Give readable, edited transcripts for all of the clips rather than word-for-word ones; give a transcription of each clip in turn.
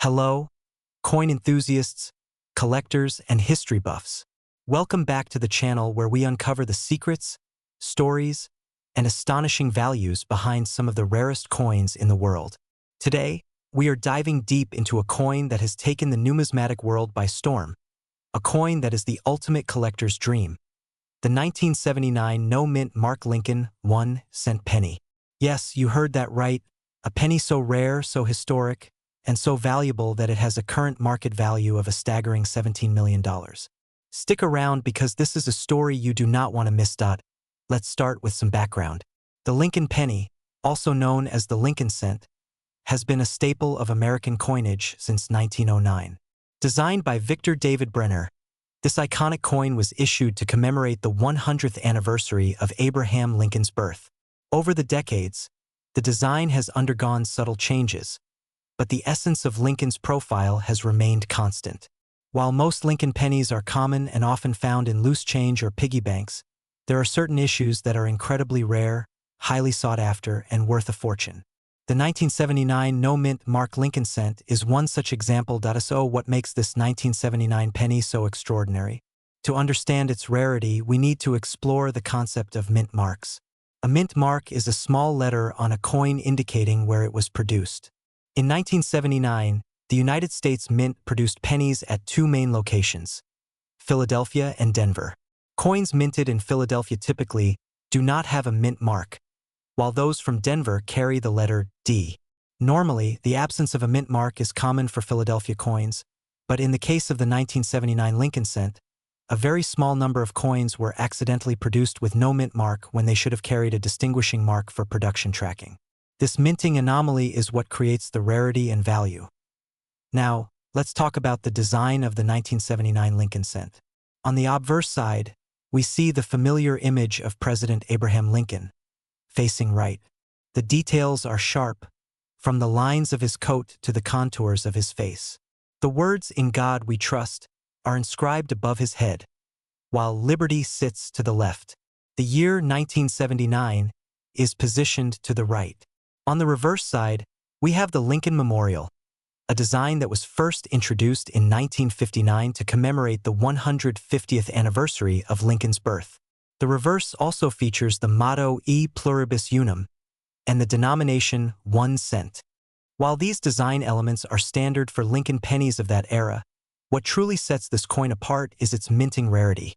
Hello, coin enthusiasts, collectors, and history buffs. Welcome back to the channel where we uncover the secrets, stories, and astonishing values behind some of the rarest coins in the world. Today, we are diving deep into a coin that has taken the numismatic world by storm, a coin that is the ultimate collector's dream. The 1979 no-mint Mark Lincoln 1-cent penny. Yes, you heard that right, a penny so rare, so historic, and so valuable that it has a current market value of a staggering $17 million. Stick around because this is a story you do not want to miss. Let's start with some background. The Lincoln penny, also known as the Lincoln cent, has been a staple of American coinage since 1909. Designed by Victor David Brenner, this iconic coin was issued to commemorate the 100th anniversary of Abraham Lincoln's birth. Over the decades, the design has undergone subtle changes, but the essence of Lincoln's profile has remained constant. While most Lincoln pennies are common and often found in loose change or piggy banks, there are certain issues that are incredibly rare, highly sought after, and worth a fortune. The 1979 no-mint Mark Lincoln cent is one such example. So what makes this 1979 penny so extraordinary? To understand its rarity, we need to explore the concept of mint marks. A mint mark is a small letter on a coin indicating where it was produced. In 1979, the United States Mint produced pennies at two main locations, Philadelphia and Denver. Coins minted in Philadelphia typically do not have a mint mark, while those from Denver carry the letter D. Normally, the absence of a mint mark is common for Philadelphia coins, but in the case of the 1979 Lincoln cent, a very small number of coins were accidentally produced with no mint mark when they should have carried a distinguishing mark for production tracking. This minting anomaly is what creates the rarity and value. Now, let's talk about the design of the 1979 Lincoln cent. On the obverse side, we see the familiar image of President Abraham Lincoln, facing right. The details are sharp, from the lines of his coat to the contours of his face. The words "In God We Trust" are inscribed above his head, while "Liberty" sits to the left. The year 1979 is positioned to the right. On the reverse side, we have the Lincoln Memorial, a design that was first introduced in 1959 to commemorate the 150th anniversary of Lincoln's birth. The reverse also features the motto E pluribus unum and the denomination 1 cent. While these design elements are standard for Lincoln pennies of that era, what truly sets this coin apart is its minting rarity.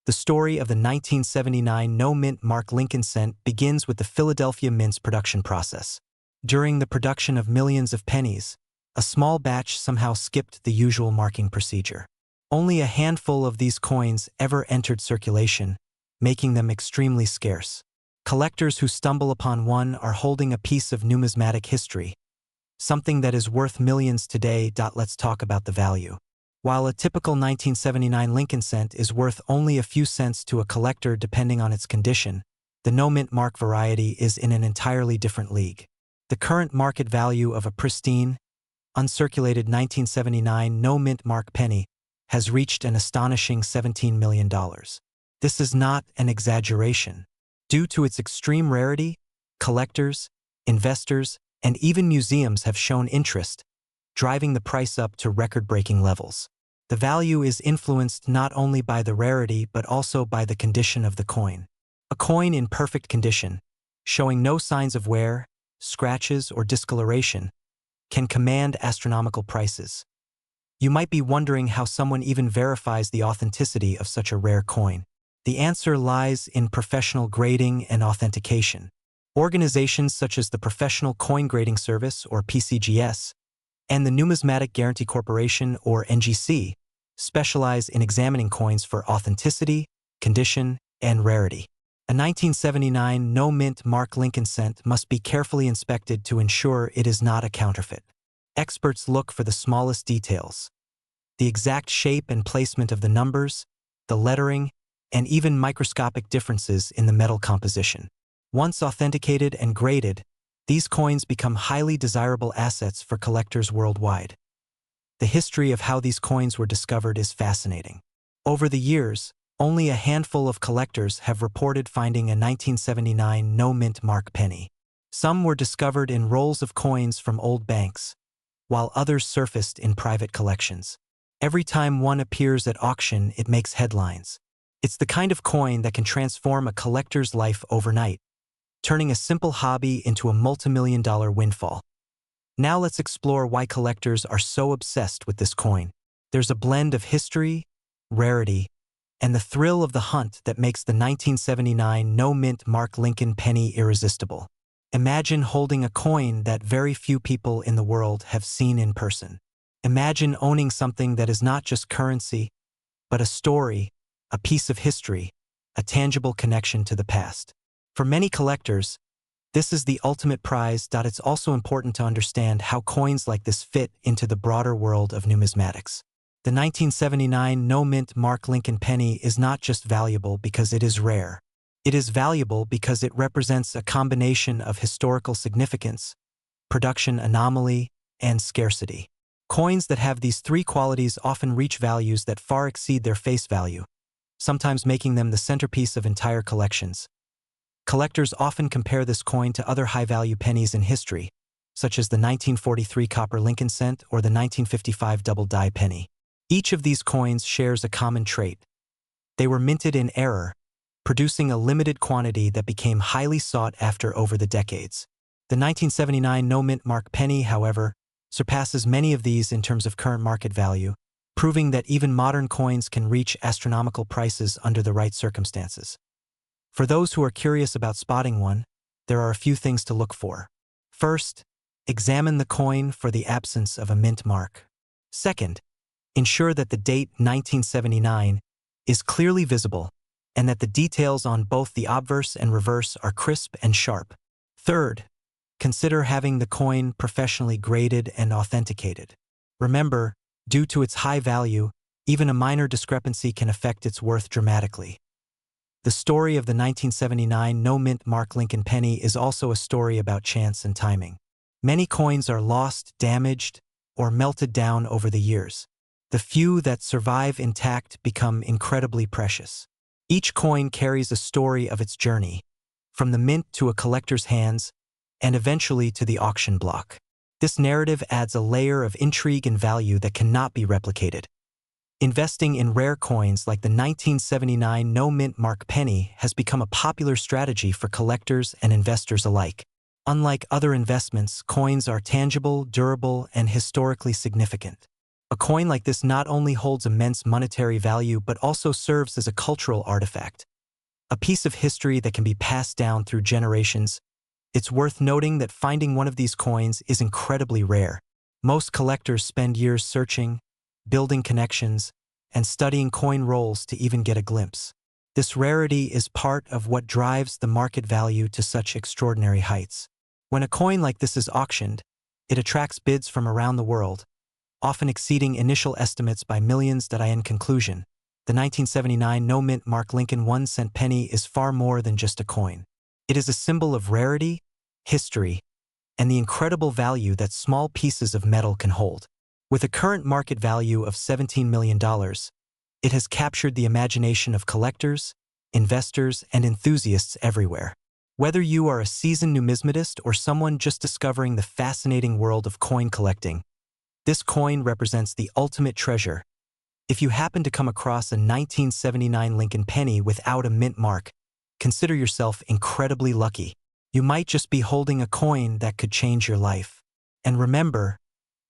The story of the 1979 no-mint Mark Lincoln cent begins with the Philadelphia Mint's production process. During the production of millions of pennies, a small batch somehow skipped the usual marking procedure. Only a handful of these coins ever entered circulation, making them extremely scarce. Collectors who stumble upon one are holding a piece of numismatic history, something that is worth millions today. Let's talk about the value. While a typical 1979 Lincoln cent is worth only a few cents to a collector depending on its condition, the no-mint mark variety is in an entirely different league. The current market value of a pristine, uncirculated 1979 no-mint mark penny has reached an astonishing $17 million. This is not an exaggeration. Due to its extreme rarity, collectors, investors, and even museums have shown interest, driving the price up to record-breaking levels. The value is influenced not only by the rarity but also by the condition of the coin. A coin in perfect condition, showing no signs of wear, scratches, or discoloration, can command astronomical prices. You might be wondering how someone even verifies the authenticity of such a rare coin. The answer lies in professional grading and authentication. Organizations such as the Professional Coin Grading Service, or PCGS, and the Numismatic Guarantee Corporation, or NGC, specialize in examining coins for authenticity, condition, and rarity. A 1979 no-mint Mark Lincoln cent must be carefully inspected to ensure it is not a counterfeit. Experts look for the smallest details, the exact shape and placement of the numbers, the lettering, and even microscopic differences in the metal composition. Once authenticated and graded, these coins become highly desirable assets for collectors worldwide. The history of how these coins were discovered is fascinating. Over the years, only a handful of collectors have reported finding a 1979 no-mint mark penny. Some were discovered in rolls of coins from old banks, while others surfaced in private collections. Every time one appears at auction, it makes headlines. It's the kind of coin that can transform a collector's life overnight, turning a simple hobby into a multimillion-dollar windfall. Now let's explore why collectors are so obsessed with this coin. There's a blend of history, rarity, and the thrill of the hunt that makes the 1979 no-mint Mark Lincoln penny irresistible. Imagine holding a coin that very few people in the world have seen in person. Imagine owning something that is not just currency, but a story, a piece of history, a tangible connection to the past. For many collectors, this is the ultimate prize. It's also important to understand how coins like this fit into the broader world of numismatics. The 1979 no-mint Mark Lincoln penny is not just valuable because it is rare. It is valuable because it represents a combination of historical significance, production anomaly, and scarcity. Coins that have these three qualities often reach values that far exceed their face value, sometimes making them the centerpiece of entire collections. Collectors often compare this coin to other high-value pennies in history, such as the 1943 copper Lincoln cent or the 1955 double-die penny. Each of these coins shares a common trait. They were minted in error, producing a limited quantity that became highly sought after over the decades. The 1979 no-mint Mark penny, however, surpasses many of these in terms of current market value, proving that even modern coins can reach astronomical prices under the right circumstances. For those who are curious about spotting one, there are a few things to look for. First, examine the coin for the absence of a mint mark. Second, ensure that the date 1979 is clearly visible and that the details on both the obverse and reverse are crisp and sharp. Third, consider having the coin professionally graded and authenticated. Remember, due to its high value, even a minor discrepancy can affect its worth dramatically. The story of the 1979 no-mint Mark Lincoln penny is also a story about chance and timing. Many coins are lost, damaged, or melted down over the years. The few that survive intact become incredibly precious. Each coin carries a story of its journey, from the mint to a collector's hands, and eventually to the auction block. This narrative adds a layer of intrigue and value that cannot be replicated. Investing in rare coins like the 1979 no-mint Mark penny has become a popular strategy for collectors and investors alike. Unlike other investments, coins are tangible, durable, and historically significant. A coin like this not only holds immense monetary value but also serves as a cultural artifact, a piece of history that can be passed down through generations. It's worth noting that finding one of these coins is incredibly rare. Most collectors spend years searching, building connections, and studying coin rolls to even get a glimpse. This rarity is part of what drives the market value to such extraordinary heights. When a coin like this is auctioned, it attracts bids from around the world, often exceeding initial estimates by millions. In conclusion, the 1979 no-mint Mark Lincoln 1-cent penny is far more than just a coin. It is a symbol of rarity, history, and the incredible value that small pieces of metal can hold. With a current market value of $17 million, it has captured the imagination of collectors, investors, and enthusiasts everywhere. Whether you are a seasoned numismatist or someone just discovering the fascinating world of coin collecting, this coin represents the ultimate treasure. If you happen to come across a 1979 Lincoln penny without a mint mark, consider yourself incredibly lucky. You might just be holding a coin that could change your life. And remember,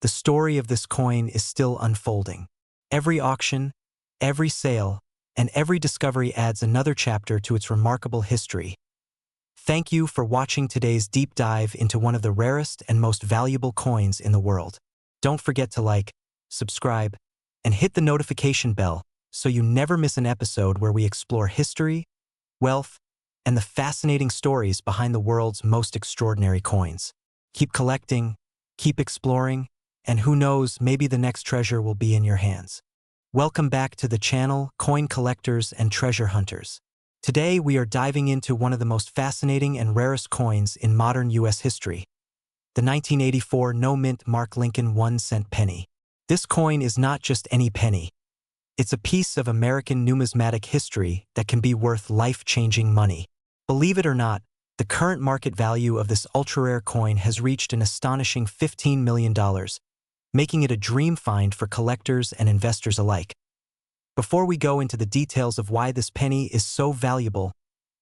the story of this coin is still unfolding. Every auction, every sale, and every discovery adds another chapter to its remarkable history. Thank you for watching today's deep dive into one of the rarest and most valuable coins in the world. Don't forget to like, subscribe, and hit the notification bell so you never miss an episode where we explore history, wealth, and the fascinating stories behind the world's most extraordinary coins. Keep collecting, keep exploring, and who knows, maybe the next treasure will be in your hands. Welcome back to the channel, Coin Collectors and Treasure Hunters. Today we are diving into one of the most fascinating and rarest coins in modern U.S. history, the 1984 no-mint Mark Lincoln 1-cent penny. This coin is not just any penny. It's a piece of American numismatic history that can be worth life-changing money. Believe it or not, the current market value of this ultra-rare coin has reached an astonishing $15 million, making it a dream find for collectors and investors alike. Before we go into the details of why this penny is so valuable,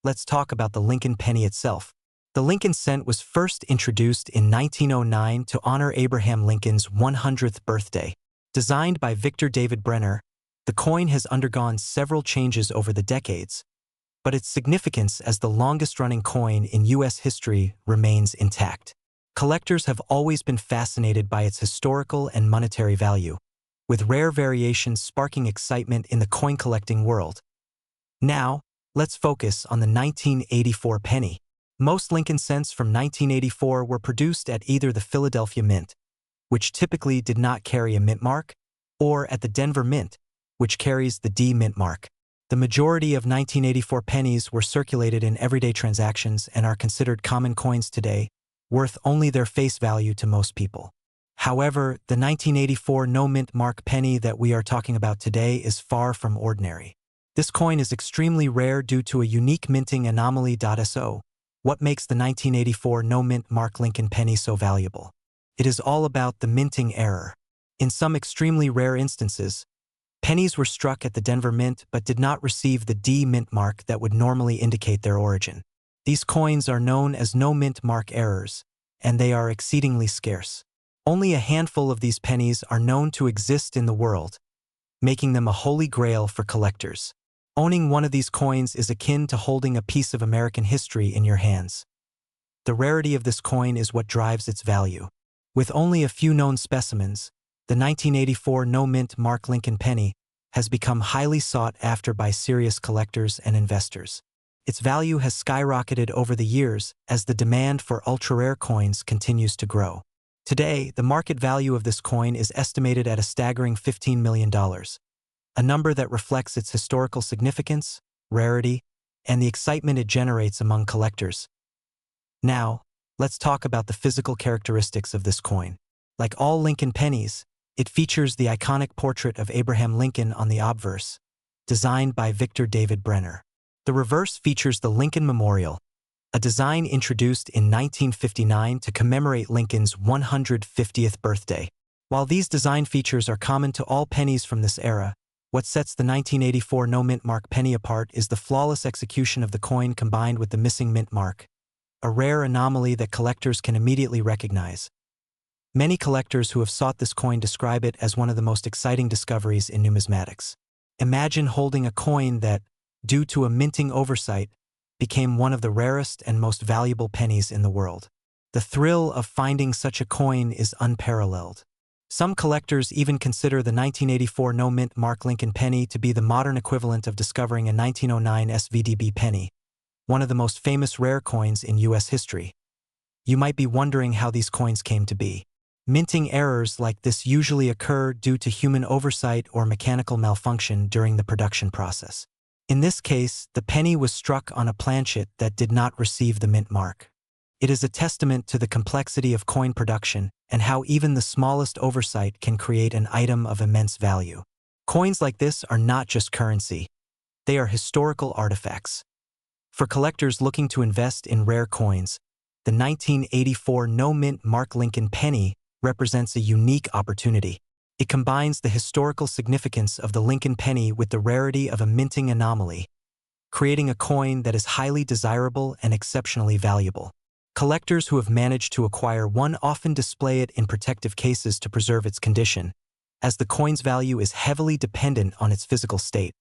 let's talk about the Lincoln penny itself. The Lincoln cent was first introduced in 1909 to honor Abraham Lincoln's 100th birthday. Designed by Victor David Brenner, the coin has undergone several changes over the decades, but its significance as the longest-running coin in U.S. history remains intact. Collectors have always been fascinated by its historical and monetary value, with rare variations sparking excitement in the coin-collecting world. Now, let's focus on the 1984 penny. Most Lincoln cents from 1984 were produced at either the Philadelphia Mint, which typically did not carry a mint mark, or at the Denver Mint, which carries the D mint mark. The majority of 1984 pennies were circulated in everyday transactions and are considered common coins today, worth only their face value to most people. However, the 1984 no-mint mark penny that we are talking about today is far from ordinary. This coin is extremely rare due to a unique minting anomaly. So, what makes the 1984 no-mint mark Lincoln penny so valuable? It is all about the minting error. In some extremely rare instances, pennies were struck at the Denver Mint but did not receive the D mint mark that would normally indicate their origin. These coins are known as no-mint mark errors, and they are exceedingly scarce. Only a handful of these pennies are known to exist in the world, making them a holy grail for collectors. Owning one of these coins is akin to holding a piece of American history in your hands. The rarity of this coin is what drives its value. With only a few known specimens, the 1984 no-mint mark Lincoln penny has become highly sought after by serious collectors and investors. Its value has skyrocketed over the years as the demand for ultra-rare coins continues to grow. Today, the market value of this coin is estimated at a staggering $15 million, a number that reflects its historical significance, rarity, and the excitement it generates among collectors. Now, let's talk about the physical characteristics of this coin. Like all Lincoln pennies, it features the iconic portrait of Abraham Lincoln on the obverse, designed by Victor David Brenner. The reverse features the Lincoln Memorial, a design introduced in 1959 to commemorate Lincoln's 150th birthday. While these design features are common to all pennies from this era, what sets the 1984 no-mint mark penny apart is the flawless execution of the coin combined with the missing mint mark, a rare anomaly that collectors can immediately recognize. Many collectors who have sought this coin describe it as one of the most exciting discoveries in numismatics. Imagine holding a coin that, due to a minting oversight, became one of the rarest and most valuable pennies in the world. The thrill of finding such a coin is unparalleled. Some collectors even consider the 1984 no-mint mark Lincoln penny to be the modern equivalent of discovering a 1909 SVDB penny, one of the most famous rare coins in U.S. history. You might be wondering how these coins came to be. Minting errors like this usually occur due to human oversight or mechanical malfunction during the production process. In this case, the penny was struck on a planchet that did not receive the mint mark. It is a testament to the complexity of coin production and how even the smallest oversight can create an item of immense value. Coins like this are not just currency. They are historical artifacts. For collectors looking to invest in rare coins, the 1984 no-mint mark Lincoln penny represents a unique opportunity. It combines the historical significance of the Lincoln penny with the rarity of a minting anomaly, creating a coin that is highly desirable and exceptionally valuable. Collectors who have managed to acquire one often display it in protective cases to preserve its condition, as the coin's value is heavily dependent on its physical state.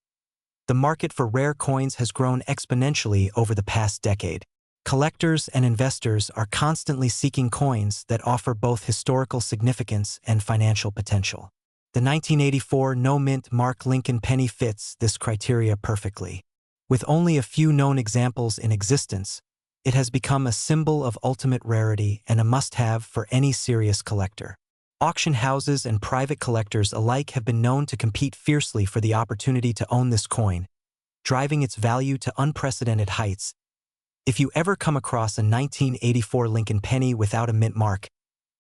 The market for rare coins has grown exponentially over the past decade. Collectors and investors are constantly seeking coins that offer both historical significance and financial potential. The 1984 no-mint mark Lincoln penny fits this criteria perfectly. With only a few known examples in existence, it has become a symbol of ultimate rarity and a must-have for any serious collector. Auction houses and private collectors alike have been known to compete fiercely for the opportunity to own this coin, driving its value to unprecedented heights. If you ever come across a 1984 Lincoln penny without a mint mark,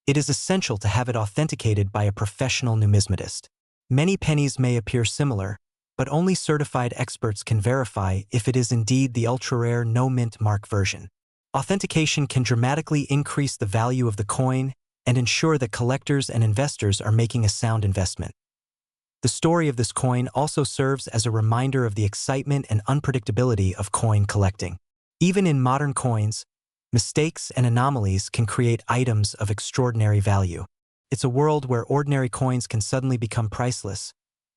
it is essential to have it authenticated by a professional numismatist. Many pennies may appear similar, but only certified experts can verify if it is indeed the ultra-rare no-mint mark version. Authentication can dramatically increase the value of the coin and ensure that collectors and investors are making a sound investment. The story of this coin also serves as a reminder of the excitement and unpredictability of coin collecting. Even in modern coins, mistakes and anomalies can create items of extraordinary value. It's a world where ordinary coins can suddenly become priceless,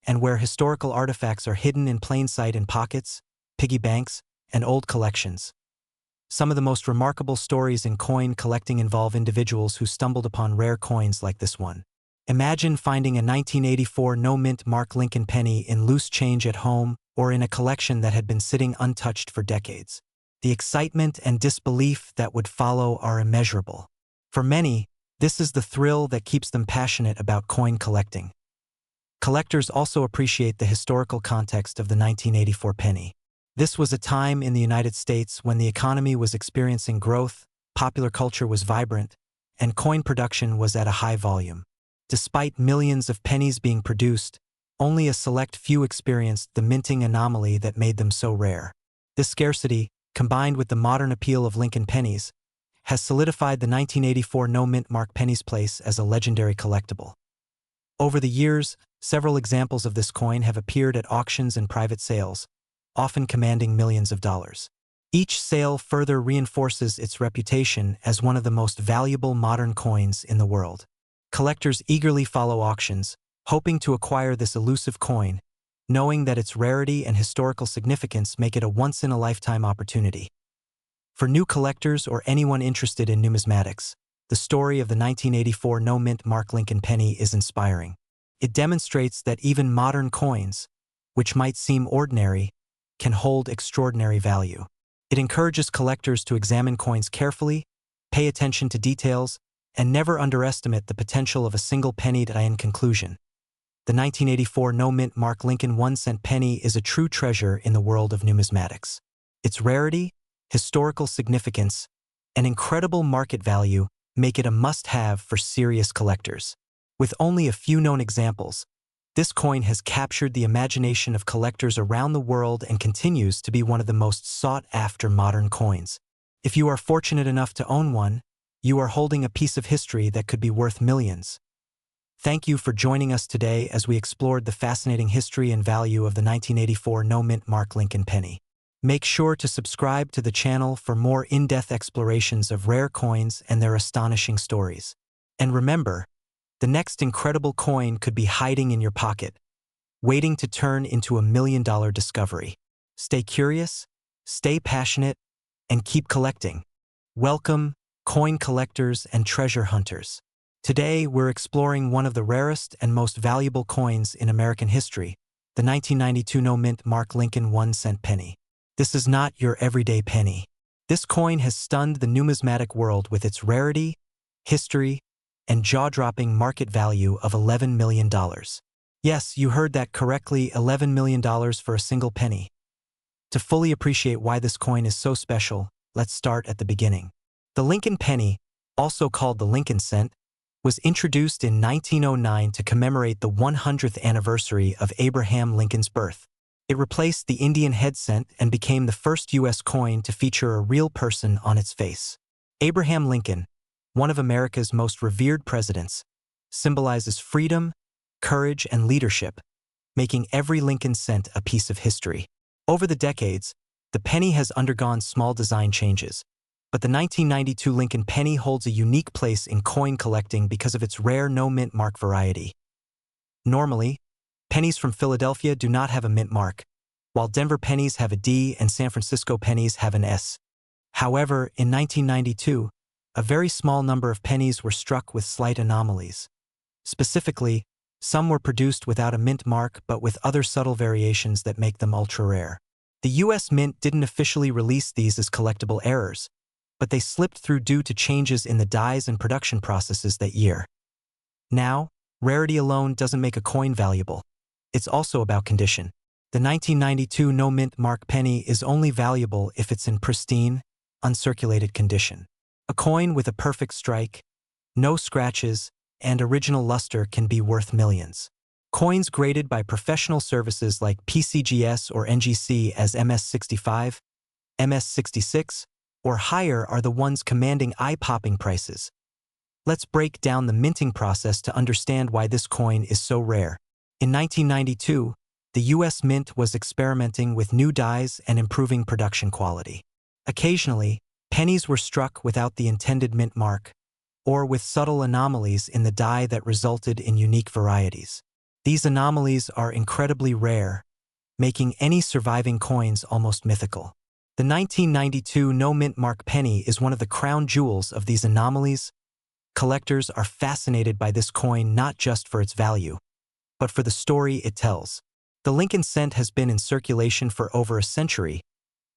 and where historical artifacts are hidden in plain sight in pockets, piggy banks, and old collections. Some of the most remarkable stories in coin collecting involve individuals who stumbled upon rare coins like this one. Imagine finding a 1984 no-mint Mark Lincoln penny in loose change at home or in a collection that had been sitting untouched for decades. The excitement and disbelief that would follow are immeasurable. For many, this is the thrill that keeps them passionate about coin collecting. Collectors also appreciate the historical context of the 1984 penny. This was a time in the United States when the economy was experiencing growth, popular culture was vibrant, and coin production was at a high volume. Despite millions of pennies being produced, only a select few experienced the minting anomaly that made them so rare. This scarcity, combined with the modern appeal of Lincoln pennies, has solidified the 1984 no-mint Mark penny's place as a legendary collectible. Over the years, several examples of this coin have appeared at auctions and private sales, often commanding millions of dollars. Each sale further reinforces its reputation as one of the most valuable modern coins in the world. Collectors eagerly follow auctions, hoping to acquire this elusive coin, knowing that its rarity and historical significance make it a once-in-a-lifetime opportunity. For new collectors or anyone interested in numismatics, the story of the 1984 no-mint Mark Lincoln penny is inspiring. It demonstrates that even modern coins, which might seem ordinary, can hold extraordinary value. It encourages collectors to examine coins carefully, pay attention to details, and never underestimate the potential of a single penny. In conclusion, the 1984 no-mint Mark Lincoln 1-cent penny is a true treasure in the world of numismatics. Its rarity, historical significance, and incredible market value make it a must-have for serious collectors. With only a few known examples, this coin has captured the imagination of collectors around the world and continues to be one of the most sought-after modern coins. If you are fortunate enough to own one, you are holding a piece of history that could be worth millions. Thank you for joining us today as we explored the fascinating history and value of the 1984 no-mint Mark Lincoln penny. Make sure to subscribe to the channel for more in-depth explorations of rare coins and their astonishing stories. And remember, the next incredible coin could be hiding in your pocket, waiting to turn into a million-dollar discovery. Stay curious, stay passionate, and keep collecting. Welcome, coin collectors and treasure hunters. Today, we're exploring one of the rarest and most valuable coins in American history, the 1992 no-mint Mark Lincoln 1-cent penny. This is not your everyday penny. This coin has stunned the numismatic world with its rarity, history, and jaw-dropping market value of $11 million. Yes, you heard that correctly, $11 million for a single penny. To fully appreciate why this coin is so special, let's start at the beginning. The Lincoln penny, also called the Lincoln cent, was introduced in 1909 to commemorate the 100th anniversary of Abraham Lincoln's birth. It replaced the Indian head cent and became the first U.S. coin to feature a real person on its face. Abraham Lincoln, one of America's most revered presidents, symbolizes freedom, courage, and leadership, making every Lincoln cent a piece of history. Over the decades, the penny has undergone small design changes, but the 1992 Lincoln penny holds a unique place in coin collecting because of its rare no-mint mark variety. Normally, pennies from Philadelphia do not have a mint mark, while Denver pennies have a D and San Francisco pennies have an S. However, in 1992, a very small number of pennies were struck with slight anomalies. Specifically, some were produced without a mint mark but with other subtle variations that make them ultra-rare. The U.S. Mint didn't officially release these as collectible errors, but they slipped through due to changes in the dies and production processes that year. Now, rarity alone doesn't make a coin valuable. It's also about condition. The 1992 no-mint mark penny is only valuable if it's in pristine, uncirculated condition. A coin with a perfect strike, no scratches, and original luster can be worth millions. Coins graded by professional services like PCGS or NGC as MS65, MS66, or higher are the ones commanding eye-popping prices. Let's break down the minting process to understand why this coin is so rare. In 1992, the US Mint was experimenting with new dies and improving production quality. Occasionally, pennies were struck without the intended mint mark, or with subtle anomalies in the die that resulted in unique varieties. These anomalies are incredibly rare, making any surviving coins almost mythical. The 1992 no-mint mark penny is one of the crown jewels of these anomalies. Collectors are fascinated by this coin not just for its value, but for the story it tells. The Lincoln cent has been in circulation for over a century,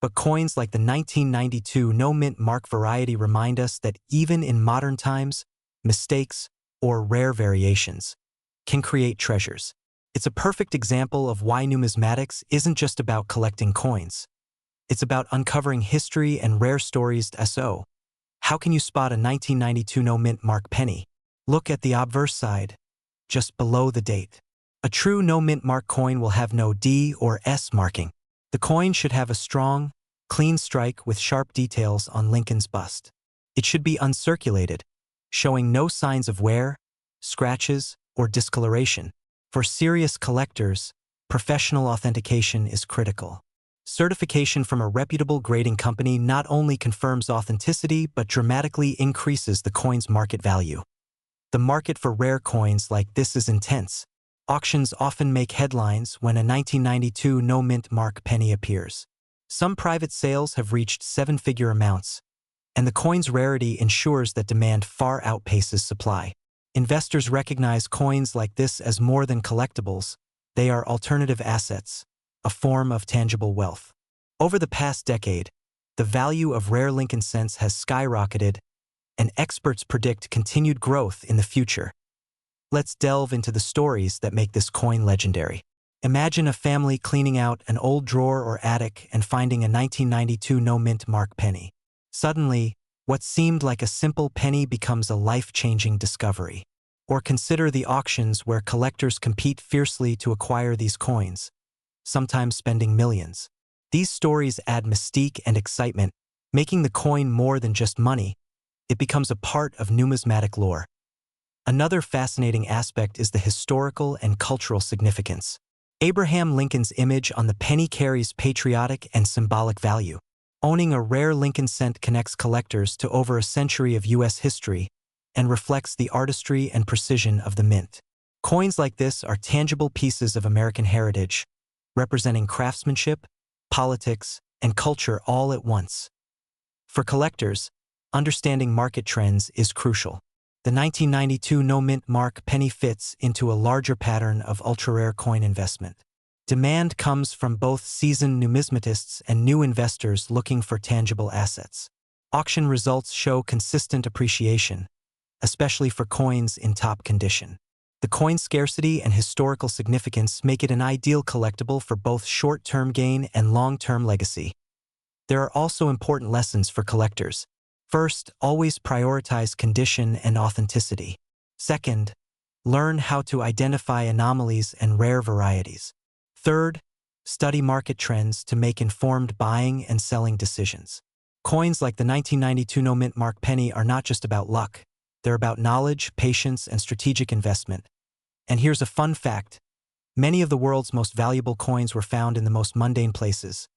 but coins like the 1992 no-mint mark variety remind us that even in modern times, mistakes, or rare variations, can create treasures. It's a perfect example of why numismatics isn't just about collecting coins. It's about uncovering history and rare stories. So, how can you spot a 1992 no-mint mark penny? Look at the obverse side, just below the date. A true no-mint mark coin will have no D or S marking. The coin should have a strong, clean strike with sharp details on Lincoln's bust. It should be uncirculated, showing no signs of wear, scratches, or discoloration. For serious collectors, professional authentication is critical. Certification from a reputable grading company not only confirms authenticity but dramatically increases the coin's market value. The market for rare coins like this is intense. Auctions often make headlines when a 1992 no-mint mark penny appears. Some private sales have reached seven-figure amounts, and the coin's rarity ensures that demand far outpaces supply. Investors recognize coins like this as more than collectibles. They are alternative assets, a form of tangible wealth. Over the past decade, the value of rare Lincoln cents has skyrocketed, and experts predict continued growth in the future. Let's delve into the stories that make this coin legendary. Imagine a family cleaning out an old drawer or attic and finding a 1992 no-mint mark penny. Suddenly, what seemed like a simple penny becomes a life-changing discovery. Or consider the auctions where collectors compete fiercely to acquire these coins, sometimes spending millions. These stories add mystique and excitement, making the coin more than just money. It becomes a part of numismatic lore. Another fascinating aspect is the historical and cultural significance. Abraham Lincoln's image on the penny carries patriotic and symbolic value. Owning a rare Lincoln cent connects collectors to over a century of U.S. history and reflects the artistry and precision of the mint. Coins like this are tangible pieces of American heritage, representing craftsmanship, politics, and culture all at once. For collectors, understanding market trends is crucial. The 1992 no-mint mark penny fits into a larger pattern of ultra-rare coin investment. Demand comes from both seasoned numismatists and new investors looking for tangible assets. Auction results show consistent appreciation, especially for coins in top condition. The coin's scarcity and historical significance make it an ideal collectible for both short-term gain and long-term legacy. There are also important lessons for collectors. First, always prioritize condition and authenticity. Second, learn how to identify anomalies and rare varieties. Third, study market trends to make informed buying and selling decisions. Coins like the 1992 no-mint mark penny are not just about luck. They're about knowledge, patience, and strategic investment. And here's a fun fact. Many of the world's most valuable coins were found in the most mundane places.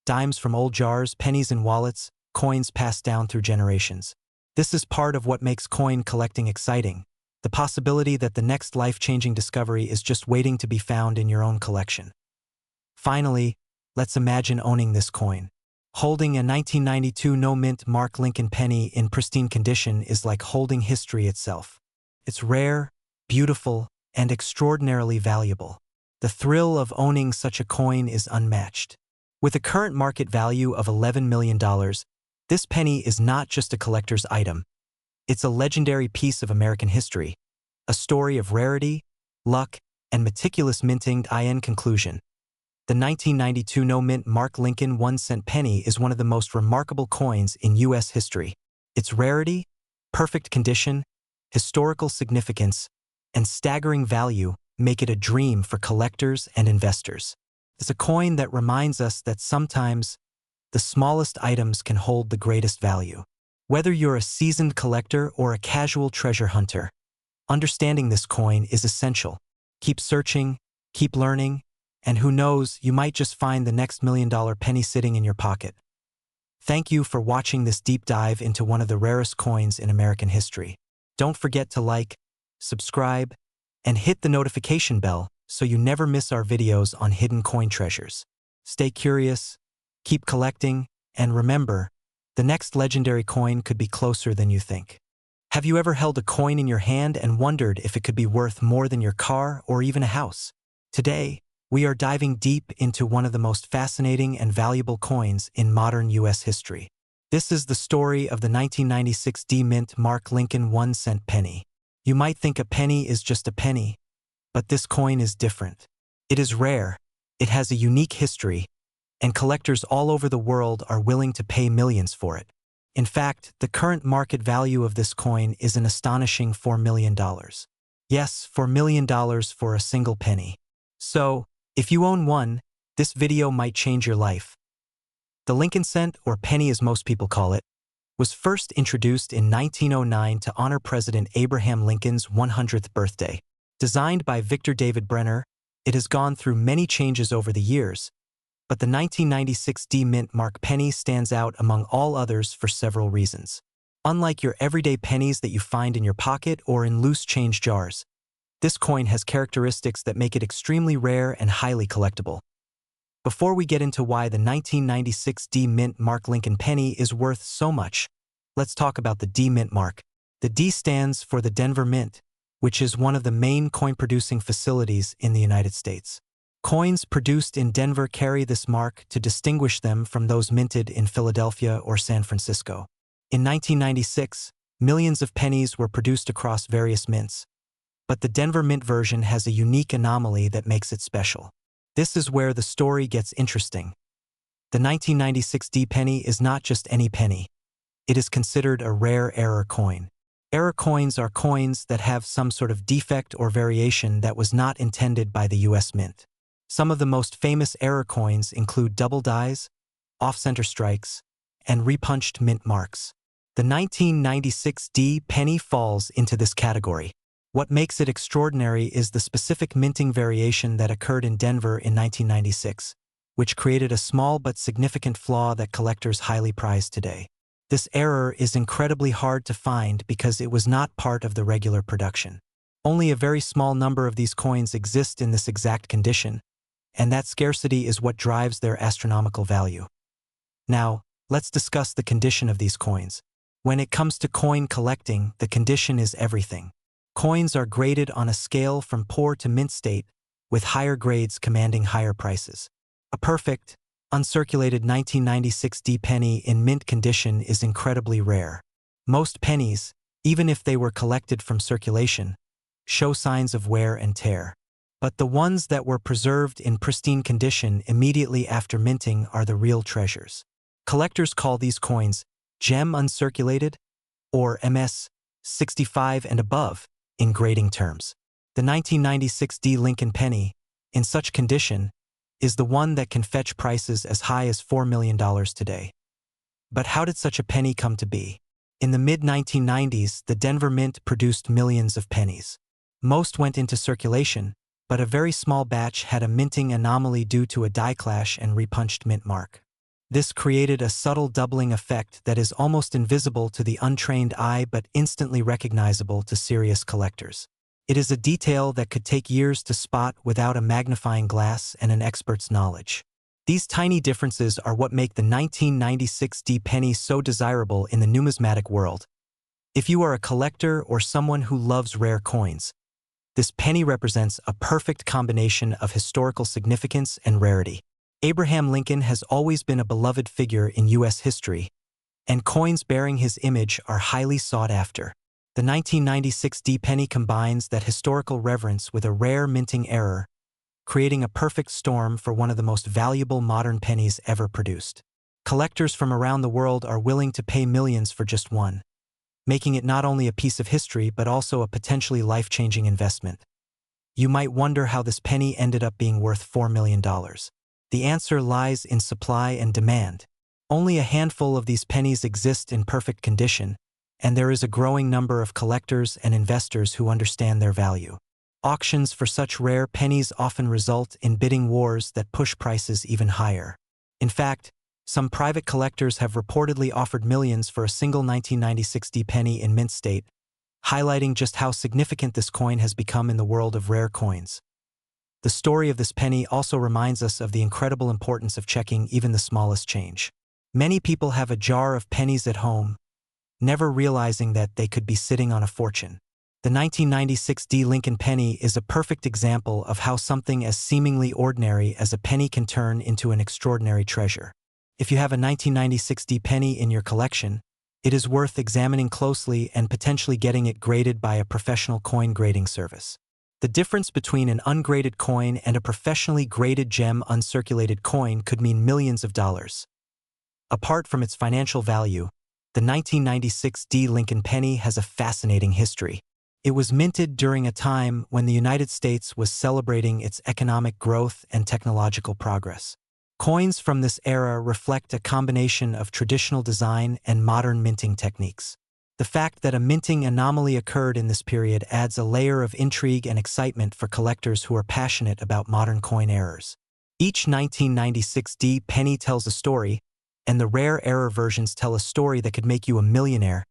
Dimes from old jars, pennies in wallets, coins passed down through generations. This is part of what makes coin collecting exciting. The possibility that the next life-changing discovery is just waiting to be found in your own collection. Finally, let's imagine owning this coin. Holding a 1992 no-mint mark Lincoln penny in pristine condition is like holding history itself. It's rare, beautiful, and extraordinarily valuable. The thrill of owning such a coin is unmatched. With a current market value of $11 million, this penny is not just a collector's item. It's a legendary piece of American history, a story of rarity, luck, and meticulous minting. In conclusion, the 1992 no-mint mark Lincoln 1-cent penny is one of the most remarkable coins in U.S. history. Its rarity, perfect condition, historical significance, and staggering value make it a dream for collectors and investors. It's a coin that reminds us that sometimes the smallest items can hold the greatest value. Whether you're a seasoned collector or a casual treasure hunter, understanding this coin is essential. Keep searching, keep learning, and who knows, you might just find the next $1 million penny sitting in your pocket. Thank you for watching this deep dive into one of the rarest coins in American history. Don't forget to like, subscribe, and hit the notification bell so you never miss our videos on hidden coin treasures. Stay curious, keep collecting, and remember, the next legendary coin could be closer than you think. Have you ever held a coin in your hand and wondered if it could be worth more than your car or even a house? Today, we are diving deep into one of the most fascinating and valuable coins in modern U.S. history. This is the story of the 1996 D-Mint Mark Lincoln 1-cent penny. You might think a penny is just a penny, but this coin is different. It is rare, it has a unique history, and collectors all over the world are willing to pay millions for it. In fact, the current market value of this coin is an astonishing $4 million. Yes, $4 million for a single penny. So, if you own one, this video might change your life. The Lincoln cent, or penny as most people call it, was first introduced in 1909 to honor President Abraham Lincoln's 100th birthday. Designed by Victor David Brenner, it has gone through many changes over the years, but the 1996 D-Mint Mark penny stands out among all others for several reasons. Unlike your everyday pennies that you find in your pocket or in loose change jars, this coin has characteristics that make it extremely rare and highly collectible. Before we get into why the 1996 D-Mint Mark Lincoln penny is worth so much, let's talk about the D-Mint Mark. The D stands for the Denver Mint, which is one of the main coin-producing facilities in the United States. Coins produced in Denver carry this mark to distinguish them from those minted in Philadelphia or San Francisco. In 1996, millions of pennies were produced across various mints, but the Denver Mint version has a unique anomaly that makes it special. This is where the story gets interesting. The 1996 D penny is not just any penny. It is considered a rare error coin. Error coins are coins that have some sort of defect or variation that was not intended by the U.S. Mint. Some of the most famous error coins include double dies, off-center strikes, and repunched mint marks. The 1996 D penny falls into this category. What makes it extraordinary is the specific minting variation that occurred in Denver in 1996, which created a small but significant flaw that collectors highly prize today. This error is incredibly hard to find because it was not part of the regular production. Only a very small number of these coins exist in this exact condition, and that scarcity is what drives their astronomical value. Now, let's discuss the condition of these coins. When it comes to coin collecting, the condition is everything. Coins are graded on a scale from poor to mint state, with higher grades commanding higher prices. A perfect, uncirculated 1996 D penny in mint condition is incredibly rare. Most pennies, even if they were collected from circulation, show signs of wear and tear. But the ones that were preserved in pristine condition immediately after minting are the real treasures. Collectors call these coins gem uncirculated, or MS 65 and above, in grading terms. The 1996 D Lincoln penny, in such condition, is the one that can fetch prices as high as $4 million today. But how did such a penny come to be? In the mid-1990s, the Denver Mint produced millions of pennies. Most went into circulation, but a very small batch had a minting anomaly due to a die clash and repunched mint mark. This created a subtle doubling effect that is almost invisible to the untrained eye but instantly recognizable to serious collectors. It is a detail that could take years to spot without a magnifying glass and an expert's knowledge. These tiny differences are what make the 1996 D penny so desirable in the numismatic world. If you are a collector or someone who loves rare coins, this penny represents a perfect combination of historical significance and rarity. Abraham Lincoln has always been a beloved figure in U.S. history, and coins bearing his image are highly sought after. The 1996 D penny combines that historical reverence with a rare minting error, creating a perfect storm for one of the most valuable modern pennies ever produced. Collectors from around the world are willing to pay millions for just one, making it not only a piece of history but also a potentially life-changing investment. You might wonder how this penny ended up being worth $4 million. The answer lies in supply and demand. Only a handful of these pennies exist in perfect condition, and there is a growing number of collectors and investors who understand their value. Auctions for such rare pennies often result in bidding wars that push prices even higher. In fact, some private collectors have reportedly offered millions for a single 1996 D penny in mint state, highlighting just how significant this coin has become in the world of rare coins. The story of this penny also reminds us of the incredible importance of checking even the smallest change. Many people have a jar of pennies at home, never realizing that they could be sitting on a fortune. The 1996 D Lincoln penny is a perfect example of how something as seemingly ordinary as a penny can turn into an extraordinary treasure. If you have a 1996 D penny in your collection, it is worth examining closely and potentially getting it graded by a professional coin grading service. The difference between an ungraded coin and a professionally graded gem uncirculated coin could mean millions of dollars. Apart from its financial value, the 1996 D Lincoln penny has a fascinating history. It was minted during a time when the United States was celebrating its economic growth and technological progress. Coins from this era reflect a combination of traditional design and modern minting techniques. The fact that a minting anomaly occurred in this period adds a layer of intrigue and excitement for collectors who are passionate about modern coin errors. Each 1996 D penny tells a story, and the rare error versions tell a story that could make you a millionaire.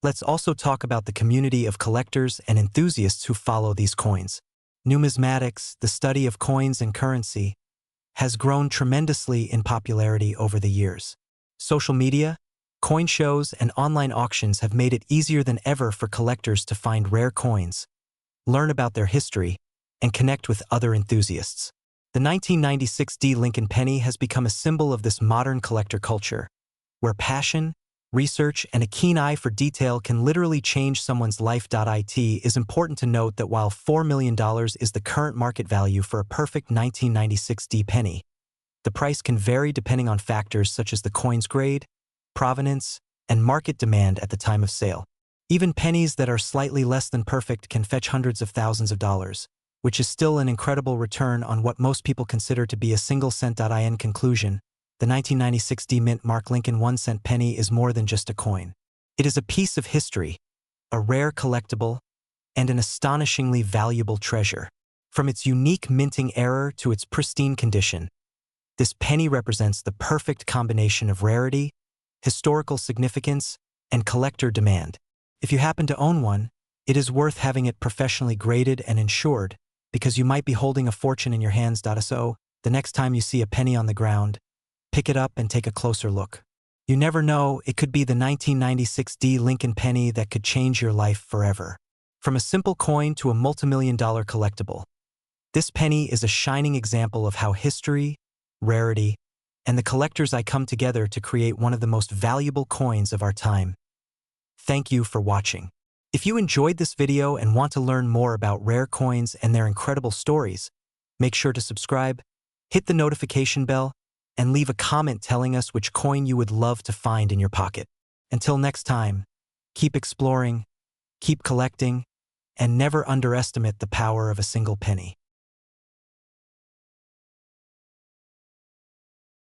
Let's also talk about the community of collectors and enthusiasts who follow these coins. Numismatics, the study of coins and currency, has grown tremendously in popularity over the years. Social media, coin shows, and online auctions have made it easier than ever for collectors to find rare coins, learn about their history, and connect with other enthusiasts. The 1996 D Lincoln penny has become a symbol of this modern collector culture, where passion, research, and a keen eye for detail can literally change someone's life. It is important to note that while $4 million is the current market value for a perfect 1996 D penny, the price can vary depending on factors such as the coin's grade, provenance, and market demand at the time of sale. Even pennies that are slightly less than perfect can fetch hundreds of thousands of dollars, which is still an incredible return on what most people consider to be a single cent. In conclusion, the 1996 D Mint Mark Lincoln 1-cent penny is more than just a coin. It is a piece of history, a rare collectible, and an astonishingly valuable treasure. From its unique minting error to its pristine condition, this penny represents the perfect combination of rarity, historical significance, and collector demand. If you happen to own one, it is worth having it professionally graded and insured, because you might be holding a fortune in your hands. So, the next time you see a penny on the ground, pick it up and take a closer look. You never know, it could be the 1996 D Lincoln penny that could change your life forever. From a simple coin to a multimillion-dollar collectible, this penny is a shining example of how history, rarity, and the collector's eye come together to create one of the most valuable coins of our time. Thank you for watching. If you enjoyed this video and want to learn more about rare coins and their incredible stories, make sure to subscribe, hit the notification bell, and leave a comment telling us which coin you would love to find in your pocket. Until next time, keep exploring, keep collecting, and never underestimate the power of a single penny.